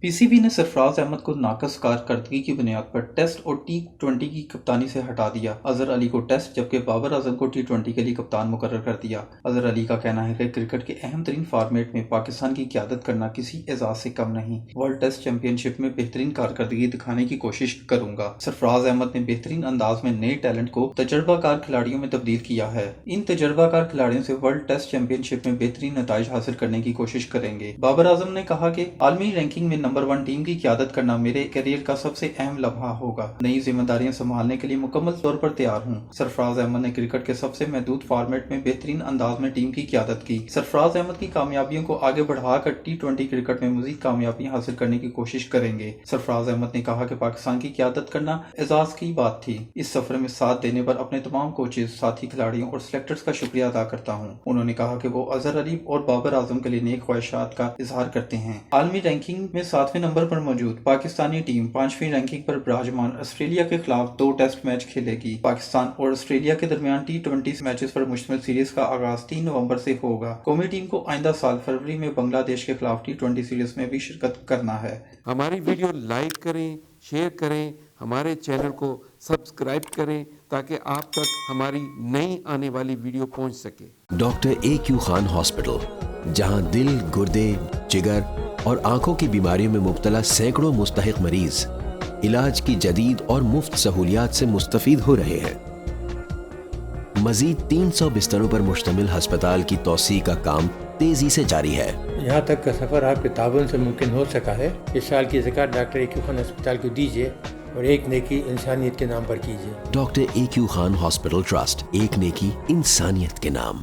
پی C B نے سرفراز احمد کو ناقص کارکردگی کی بنیاد پر ٹیسٹ اور T20 کی کپتانی سے ہٹا دیا۔ اظہر علی کو ٹیسٹ جبکہ بابر اعظم کو T20 کے لیے کپتان مقرر کر دیا۔ اظہر علی کا کہنا ہے کہ کرکٹ کے اہم ترین فارمیٹ میں پاکستان کی قیادت کرنا کسی اعزاز سے کم نہیں۔ ورلڈ ٹیسٹ چیمپئن شپ میں بہترین کارکردگی دکھانے کی کوشش کروں گا۔ سرفراز احمد نے بہترین انداز میں نئے ٹیلنٹ کو تجربہ کار کھلاڑیوں میں تبدیل کیا ہے۔ ان تجربہ کار کھلاڑیوں سے ورلڈ ٹیسٹ چیمپئن شپ میں بہترین نتائج حاصل کرنے کی کوشش کریں گے۔ بابر اعظم نے کہا کہ عالمی رینکنگ میں نمبر 1 ٹیم کی قیادت کرنا میرے کیریئر کا سب سے اہم لمحہ ہوگا۔ نئی ذمہ داریاں سنبھالنے کے لیے مکمل طور پر تیار ہوں۔ سرفراز احمد نے کرکٹ کے سب سے محدود فارمیٹ میں بہترین انداز میں ٹیم کی قیادت کی۔ سرفراز احمد کی کامیابیوں کو آگے بڑھا کر T20 کرکٹ میں مزید کامیابیاں حاصل کرنے کی کوشش کریں گے۔ سرفراز احمد نے کہا کہ پاکستان کی قیادت کرنا اعزاز کی بات تھی۔ اس سفر میں ساتھ دینے پر اپنے تمام کوچز، ساتھی کھلاڑیوں اور سلیکٹرز کا شکریہ ادا کرتا ہوں۔ انہوں نے کہا کہ وہ اظہر علی اور بابر اعظم کے لیے نیک خواہشات کا اظہار کرتے ہیں۔ عالمی رینکنگ میں 7ویں نمبر پر موجود پاکستانی ٹیم 5ویں رینکنگ پر براجمان آسٹریلیا کے خلاف 2 ٹیسٹ میچ کھیلے گی۔ پاکستان اور آسٹریلیا کے درمیان T20 میچز پر مشتمل سیریز کا آغاز 3 نومبر سے ہوگا۔ قومی ٹیم کو آئندہ سال فروری میں بنگلہ دیش کے خلاف T20 سیریز میں بھی شرکت کرنا ہے۔ ہماری ویڈیو لائک کریں، شیئر کریں، ہمارے چینل کو سبسکرائب کریں تاکہ آپ تک ہماری نئی آنے والی ویڈیو پہنچ سکے۔ ڈاکٹر A.Q خان ہاسپٹل، جہاں دل، گردے، جگر اور آنکھوں کی بیماریوں میں مبتلا سینکڑوں مستحق مریض علاج کی جدید اور مفت سہولیات سے مستفید ہو رہے ہیں۔ مزید 300 بستروں پر مشتمل ہسپتال کی توسیع کا کام تیزی سے جاری ہے۔ یہاں تک کا سفر آپ کے تعاون سے ممکن ہو سکا ہے۔ اس سال کی زکوٰۃ ڈاکٹر A.Q خان ہسپتال کو دیجیے اور ایک نیکی انسانیت کے نام پر کیجیے۔ Doctor A.Q Khan hospital trust, ایک نیکی انسانیت کے نام۔